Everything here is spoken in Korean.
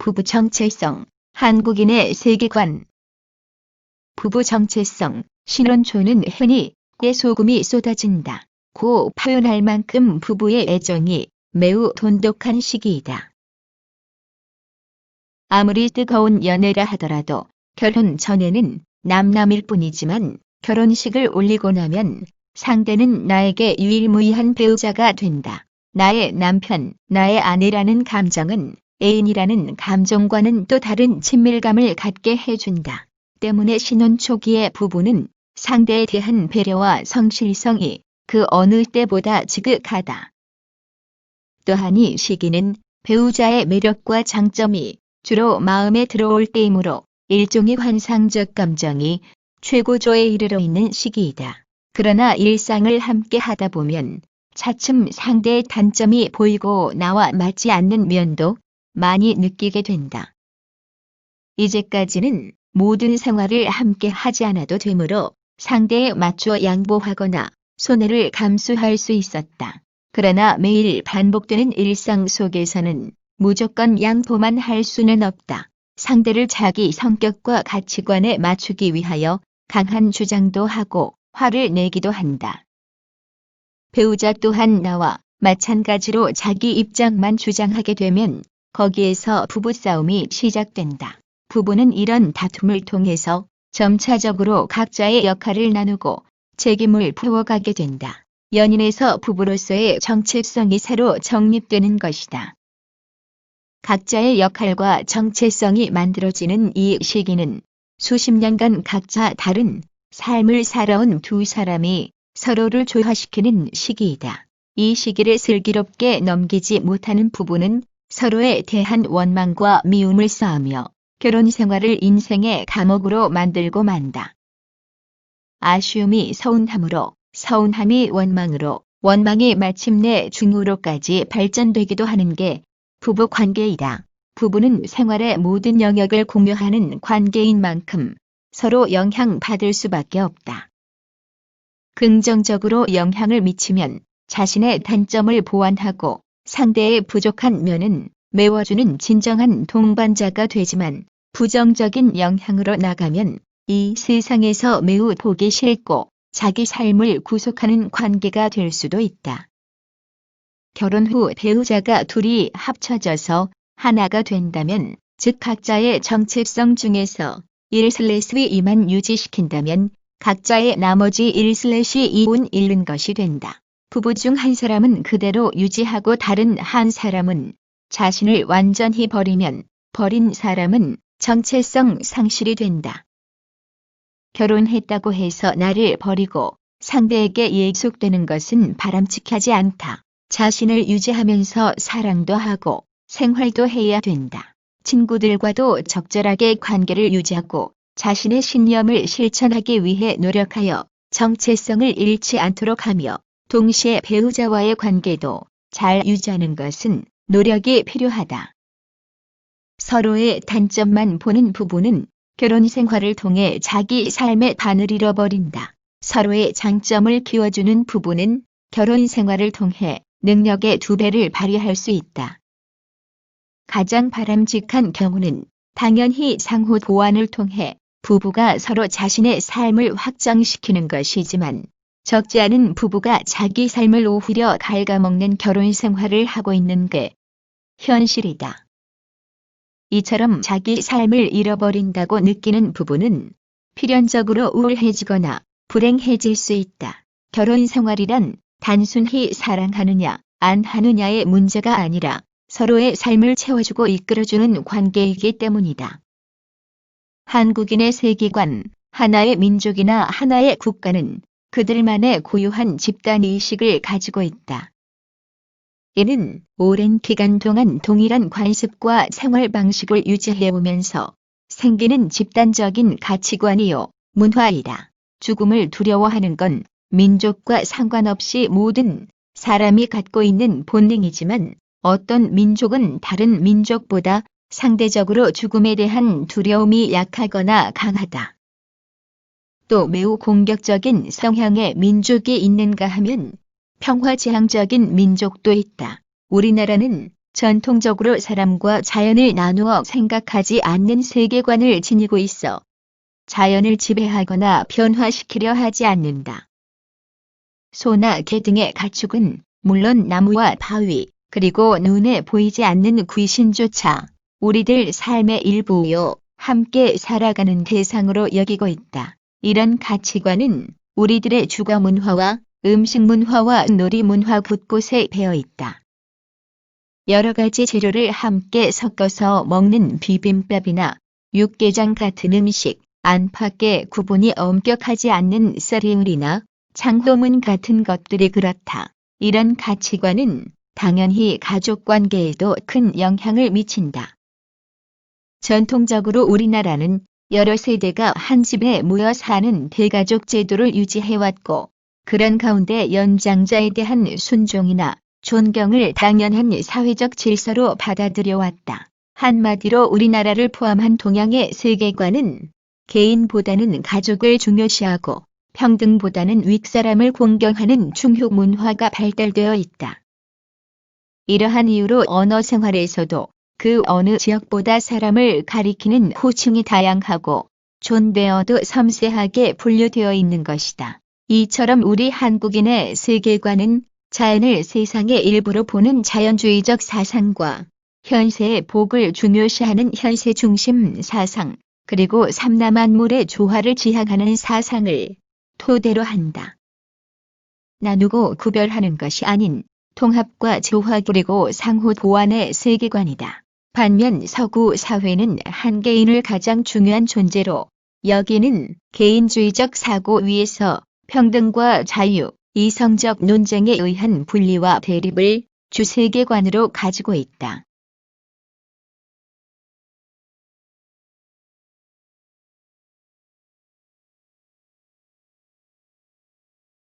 부부 정체성, 한국인의 세계관. 부부 정체성, 신혼초는 흔히 깨소금이 쏟아진다 고 표현할 만큼 부부의 애정이 매우 돈독한 시기이다. 아무리 뜨거운 연애라 하더라도 결혼 전에는 남남일 뿐이지만 결혼식을 올리고 나면 상대는 나에게 유일무이한 배우자가 된다. 나의 남편, 나의 아내라는 감정은 애인이라는 감정과는 또 다른 친밀감을 갖게 해준다. 때문에 신혼 초기의 부부는 상대에 대한 배려와 성실성이 그 어느 때보다 지극하다. 또한 이 시기는 배우자의 매력과 장점이 주로 마음에 들어올 때이므로 일종의 환상적 감정이 최고조에 이르러 있는 시기이다. 그러나 일상을 함께 하다 보면 차츰 상대의 단점이 보이고 나와 맞지 않는 면도 많이 느끼게 된다. 이제까지는 모든 생활을 함께 하지 않아도 되므로 상대에 맞춰 양보하거나 손해를 감수할 수 있었다. 그러나 매일 반복되는 일상 속에서는 무조건 양보만 할 수는 없다. 상대를 자기 성격과 가치관에 맞추기 위하여 강한 주장도 하고 화를 내기도 한다. 배우자 또한 나와 마찬가지로 자기 입장만 주장하게 되면 거기에서 부부싸움이 시작된다. 부부는 이런 다툼을 통해서 점차적으로 각자의 역할을 나누고 책임을 풀어가게 된다. 연인에서 부부로서의 정체성이 새로 정립되는 것이다. 각자의 역할과 정체성이 만들어지는 이 시기는 수십 년간 각자 다른 삶을 살아온 두 사람이 서로를 조화시키는 시기이다. 이 시기를 슬기롭게 넘기지 못하는 부부는 서로에 대한 원망과 미움을 쌓으며 결혼 생활을 인생의 감옥으로 만들고 만다. 아쉬움이 서운함으로, 서운함이 원망으로, 원망이 마침내 중후로까지 발전되기도 하는 게 부부 관계이다. 부부는 생활의 모든 영역을 공유하는 관계인 만큼 서로 영향받을 수밖에 없다. 긍정적으로 영향을 미치면 자신의 단점을 보완하고 상대의 부족한 면은 메워주는 진정한 동반자가 되지만 부정적인 영향으로 나가면 이 세상에서 매우 보기 싫고 자기 삶을 구속하는 관계가 될 수도 있다. 결혼 후 배우자가 둘이 합쳐져서 하나가 된다면, 즉 각자의 정체성 중에서 1/2만 유지시킨다면 각자의 나머지 1/2은 잃는 것이 된다. 부부 중 한 사람은 그대로 유지하고 다른 한 사람은 자신을 완전히 버리면 버린 사람은 정체성 상실이 된다. 결혼했다고 해서 나를 버리고 상대에게 예속되는 것은 바람직하지 않다. 자신을 유지하면서 사랑도 하고 생활도 해야 된다. 친구들과도 적절하게 관계를 유지하고 자신의 신념을 실천하기 위해 노력하여 정체성을 잃지 않도록 하며 동시에 배우자와의 관계도 잘 유지하는 것은 노력이 필요하다. 서로의 단점만 보는 부부는 결혼 생활을 통해 자기 삶의 반을 잃어버린다. 서로의 장점을 키워주는 부부는 결혼 생활을 통해 능력의 2배를 발휘할 수 있다. 가장 바람직한 경우는 당연히 상호 보완을 통해 부부가 서로 자신의 삶을 확장시키는 것이지만, 적지 않은 부부가 자기 삶을 오히려 갉아먹는 결혼 생활을 하고 있는 게 현실이다. 이처럼 자기 삶을 잃어버린다고 느끼는 부부는 필연적으로 우울해지거나 불행해질 수 있다. 결혼 생활이란 단순히 사랑하느냐 안 하느냐의 문제가 아니라 서로의 삶을 채워주고 이끌어주는 관계이기 때문이다. 한국인의 세계관, 하나의 민족이나 하나의 국가는 그들만의 고유한 집단의식을 가지고 있다. 이는 오랜 기간 동안 동일한 관습과 생활 방식을 유지해오면서 생기는 집단적인 가치관이요, 문화이다. 죽음을 두려워하는 건 민족과 상관없이 모든 사람이 갖고 있는 본능이지만, 어떤 민족은 다른 민족보다 상대적으로 죽음에 대한 두려움이 약하거나 강하다. 또 매우 공격적인 성향의 민족이 있는가 하면 평화지향적인 민족도 있다. 우리나라는 전통적으로 사람과 자연을 나누어 생각하지 않는 세계관을 지니고 있어 자연을 지배하거나 변화시키려 하지 않는다. 소나 개 등의 가축은 물론 나무와 바위, 그리고 눈에 보이지 않는 귀신조차 우리들 삶의 일부요, 함께 살아가는 대상으로 여기고 있다. 이런 가치관은 우리들의 주거 문화와 음식 문화와 놀이 문화 곳곳에 배어 있다. 여러 가지 재료를 함께 섞어서 먹는 비빔밥이나 육개장 같은 음식, 안팎의 구분이 엄격하지 않는 썰이울이나 장도문 같은 것들이 그렇다. 이런 가치관은 당연히 가족 관계에도 큰 영향을 미친다. 전통적으로 우리나라는 여러 세대가 한 집에 모여 사는 대가족 제도를 유지해왔고, 그런 가운데 연장자에 대한 순종이나 존경을 당연한 사회적 질서로 받아들여왔다. 한마디로 우리나라를 포함한 동양의 세계관은 개인보다는 가족을 중요시하고 평등보다는 윗사람을 공경하는 중효 문화가 발달되어 있다. 이러한 이유로 언어 생활에서도 그 어느 지역보다 사람을 가리키는 호칭이 다양하고 존대어도 섬세하게 분류되어 있는 것이다. 이처럼 우리 한국인의 세계관은 자연을 세상의 일부로 보는 자연주의적 사상과 현세의 복을 중요시하는 현세 중심 사상, 그리고 삼라만물의 조화를 지향하는 사상을 토대로 한다. 나누고 구별하는 것이 아닌 통합과 조화 그리고 상호 보완의 세계관이다. 반면 서구 사회는 한 개인을 가장 중요한 존재로 여기는 개인주의적 사고 위에서 평등과 자유, 이성적 논쟁에 의한 분리와 대립을 주세계관으로 가지고 있다.